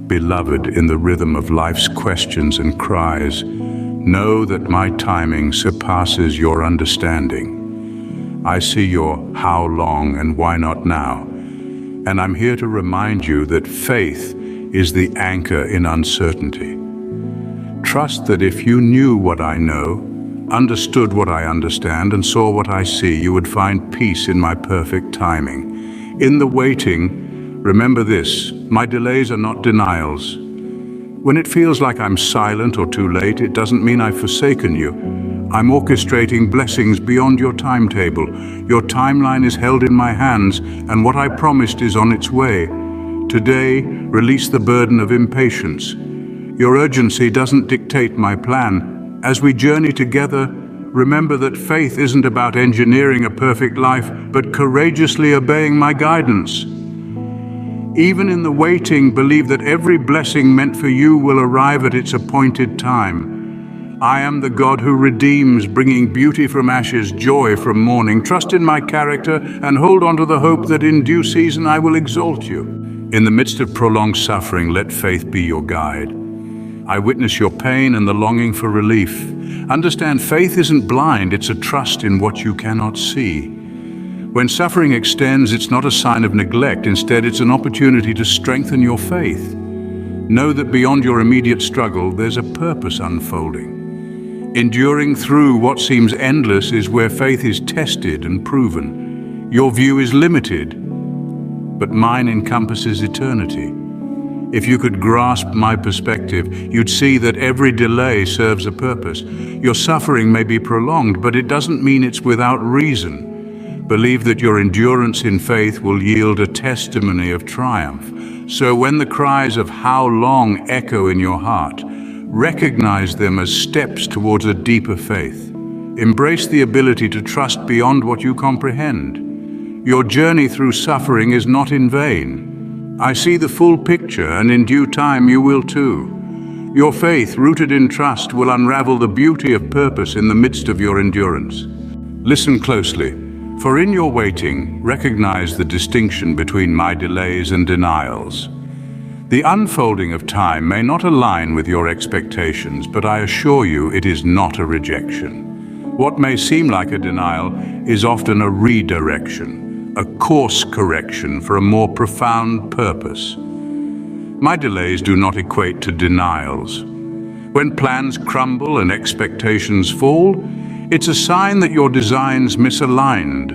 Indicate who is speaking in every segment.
Speaker 1: Beloved, in the rhythm of life's questions and cries, know that my timing surpasses your understanding. I see your how long and why not now, and I'm here to remind you that faith is the anchor in uncertainty. Trust that if you knew what I know, understood what I understand, and saw what I see, you would find peace in my perfect timing. In the waiting, remember this: my delays are not denials. When it feels like I'm silent or too late, it doesn't mean I've forsaken you. I'm orchestrating blessings beyond your timetable. Your timeline is held in my hands, and what I promised is on its way. Today, release the burden of impatience. Your urgency doesn't dictate my plan. As we journey together, remember that faith isn't about engineering a perfect life, but courageously obeying my guidance. Even in the waiting, believe that every blessing meant for you will arrive at its appointed time. I am the God who redeems, bringing beauty from ashes, joy from mourning. Trust in my character and hold on to the hope that in due season I will exalt you. In the midst of prolonged suffering, let faith be your guide. I witness your pain and the longing for relief. Understand, faith isn't blind, it's a trust in what you cannot see. When suffering extends, it's not a sign of neglect. Instead, it's an opportunity to strengthen your faith. Know that beyond your immediate struggle, there's a purpose unfolding. Enduring through what seems endless is where faith is tested and proven. Your view is limited, but mine encompasses eternity. If you could grasp my perspective, you'd see that every delay serves a purpose. Your suffering may be prolonged, but it doesn't mean it's without reason. Believe that your endurance in faith will yield a testimony of triumph. So when the cries of how long echo in your heart, recognize them as steps towards a deeper faith. Embrace the ability to trust beyond what you comprehend. Your journey through suffering is not in vain. I see the full picture, and in due time you will too. Your faith, rooted in trust, will unravel the beauty of purpose in the midst of your endurance. Listen closely. For in your waiting, recognize the distinction between my delays and denials. The unfolding of time may not align with your expectations, but I assure you it is not a rejection. What may seem like a denial is often a redirection, a course correction for a more profound purpose. My delays do not equate to denials. When plans crumble and expectations fall, it's a sign that your designs misaligned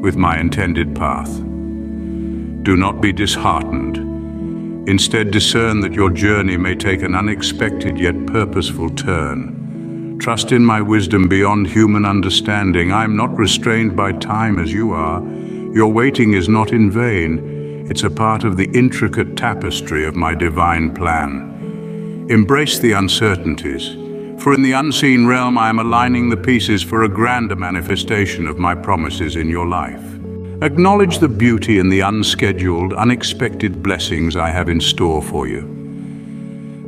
Speaker 1: with my intended path. Do not be disheartened. Instead, discern that your journey may take an unexpected yet purposeful turn. Trust in my wisdom beyond human understanding. I am not restrained by time as you are. Your waiting is not in vain. It's a part of the intricate tapestry of my divine plan. Embrace the uncertainties. For in the unseen realm, I am aligning the pieces for a grander manifestation of my promises in your life. Acknowledge the beauty in the unscheduled, unexpected blessings I have in store for you.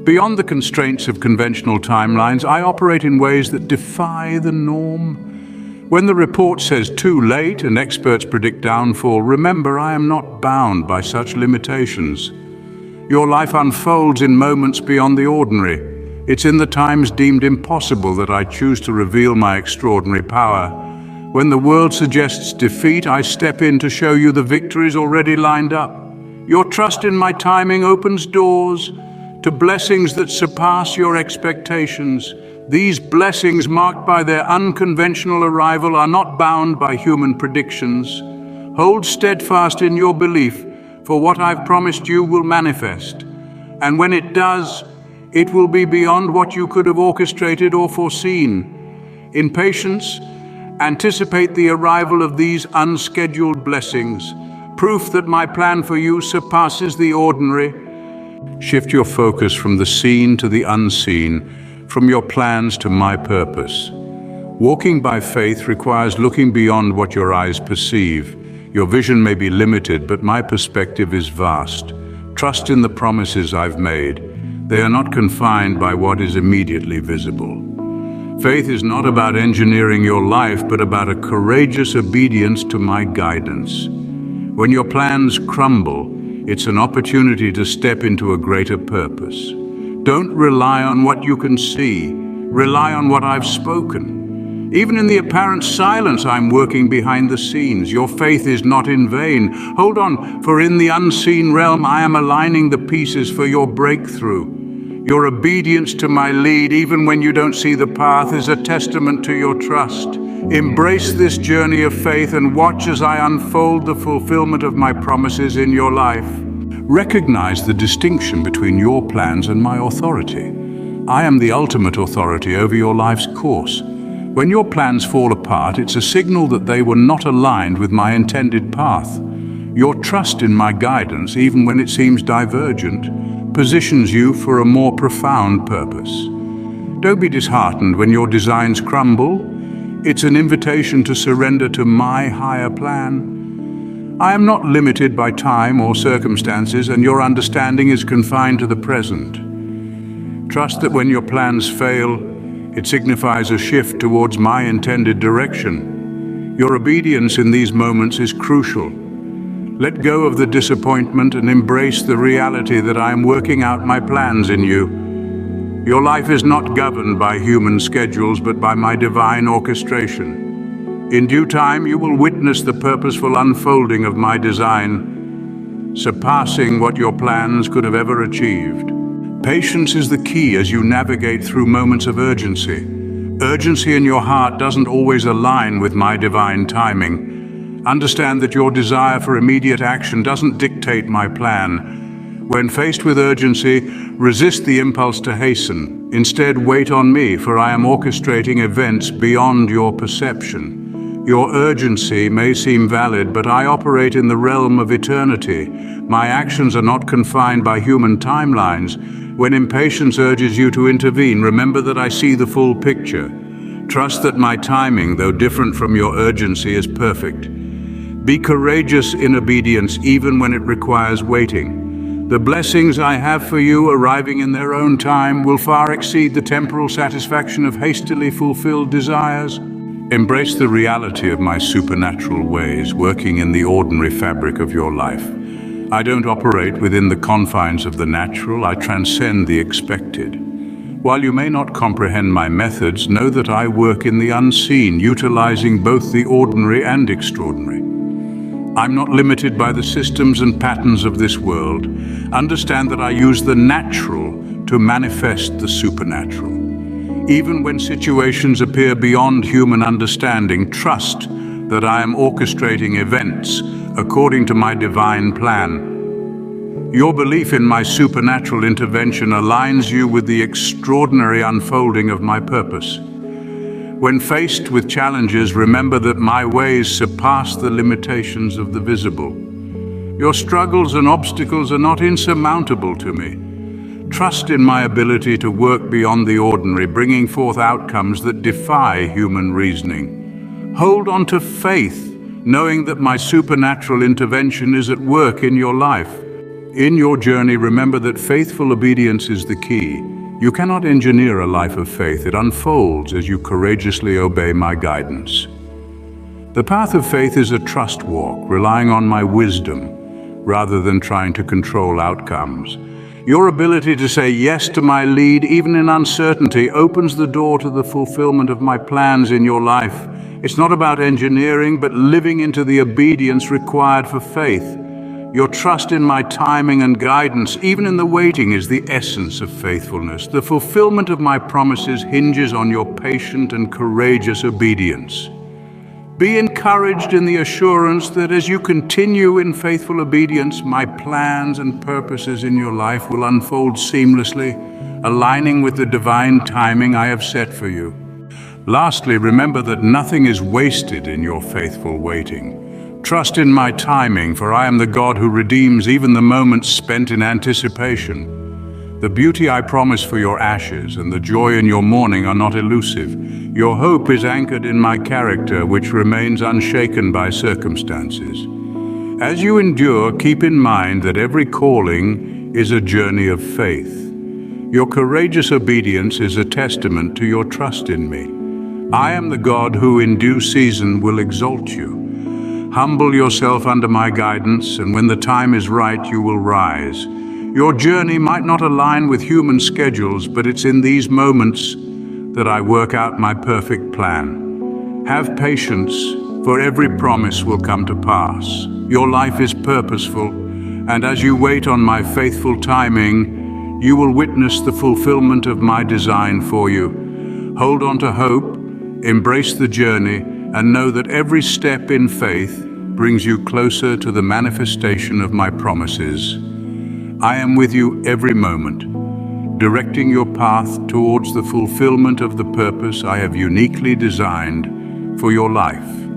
Speaker 1: Beyond the constraints of conventional timelines, I operate in ways that defy the norm. When the report says too late and experts predict downfall, remember I am not bound by such limitations. Your life unfolds in moments beyond the ordinary. It's in the times deemed impossible that I choose to reveal my extraordinary power. When the world suggests defeat, I step in to show you the victories already lined up. Your trust in my timing opens doors to blessings that surpass your expectations. These blessings, marked by their unconventional arrival, are not bound by human predictions. Hold steadfast in your belief, for what I've promised you will manifest. And when it does, it will be beyond what you could have orchestrated or foreseen. In patience, anticipate the arrival of these unscheduled blessings, proof that my plan for you surpasses the ordinary. Shift your focus from the seen to the unseen, from your plans to my purpose. Walking by faith requires looking beyond what your eyes perceive. Your vision may be limited, but my perspective is vast. Trust in the promises I've made. They are not confined by what is immediately visible. Faith is not about engineering your life, but about a courageous obedience to my guidance. When your plans crumble, It's an opportunity to step into a greater purpose. Don't rely on what you can see. Rely on what I've spoken. Even in the apparent silence, I'm working behind the scenes. Your faith is not in vain. Hold on, for in the unseen realm, I am aligning the pieces for your breakthrough. Your obedience to my lead, even when you don't see the path, is a testament to your trust. Embrace this journey of faith and watch as I unfold the fulfillment of my promises in your life. Recognize the distinction between your plans and my authority. I am the ultimate authority over your life's course. When your plans fall apart, it's a signal that they were not aligned with my intended path. Your trust in my guidance, even when it seems divergent, positions you for a more profound purpose. Don't be disheartened when your designs crumble. It's an invitation to surrender to my higher plan. I am not limited by time or circumstances, and your understanding is confined to the present. Trust that when your plans fail, it signifies a shift towards my intended direction. Your obedience in these moments is crucial. Let go of the disappointment and embrace the reality that I am working out my plans in you. Your life is not governed by human schedules, but by my divine orchestration. In due time, you will witness the purposeful unfolding of my design, surpassing what your plans could have ever achieved. Patience is the key as you navigate through moments of urgency. Urgency in your heart doesn't always align with my divine timing. Understand that your desire for immediate action doesn't dictate my plan. When faced with urgency, resist the impulse to hasten. Instead, wait on me, for I am orchestrating events beyond your perception. Your urgency may seem valid, but I operate in the realm of eternity. My actions are not confined by human timelines. When impatience urges you to intervene, remember that I see the full picture. Trust that my timing, though different from your urgency, is perfect. Be courageous in obedience, even when it requires waiting. The blessings I have for you, arriving in their own time, will far exceed the temporal satisfaction of hastily fulfilled desires. Embrace the reality of my supernatural ways, working in the ordinary fabric of your life. I don't operate within the confines of the natural, I transcend the expected. While you may not comprehend my methods, know that I work in the unseen, utilizing both the ordinary and extraordinary. I'm not limited by the systems and patterns of this world. Understand that I use the natural to manifest the supernatural. Even when situations appear beyond human understanding, trust that I am orchestrating events according to my divine plan. Your belief in my supernatural intervention aligns you with the extraordinary unfolding of my purpose. When faced with challenges, remember that my ways surpass the limitations of the visible. Your struggles and obstacles are not insurmountable to me. Trust in my ability to work beyond the ordinary, bringing forth outcomes that defy human reasoning. Hold on to faith, knowing that my supernatural intervention is at work in your life. In your journey, remember that faithful obedience is the key. You cannot engineer a life of faith. It unfolds as you courageously obey my guidance. The path of faith is a trust walk, relying on my wisdom rather than trying to control outcomes. Your ability to say yes to my lead, even in uncertainty, opens the door to the fulfillment of my plans in your life. It's not about engineering, but living into the obedience required for faith. Your trust in my timing and guidance, even in the waiting, is the essence of faithfulness. The fulfillment of my promises hinges on your patient and courageous obedience. Be encouraged in the assurance that as you continue in faithful obedience, my plans and purposes in your life will unfold seamlessly, aligning with the divine timing I have set for you. Lastly, remember that nothing is wasted in your faithful waiting. Trust in my timing, for I am the God who redeems even the moments spent in anticipation. The beauty I promise for your ashes and the joy in your mourning are not elusive. Your hope is anchored in my character, which remains unshaken by circumstances. As you endure, keep in mind that every calling is a journey of faith. Your courageous obedience is a testament to your trust in me. I am the God who in due season will exalt you. Humble yourself under my guidance, and when the time is right, you will rise. Your journey might not align with human schedules, but it's in these moments that I work out my perfect plan. Have patience, for every promise will come to pass. Your life is purposeful, and as you wait on my faithful timing, you will witness the fulfillment of my design for you. Hold on to hope, embrace the journey, and know that every step in faith brings you closer to the manifestation of my promises. I am with you every moment, directing your path towards the fulfillment of the purpose I have uniquely designed for your life.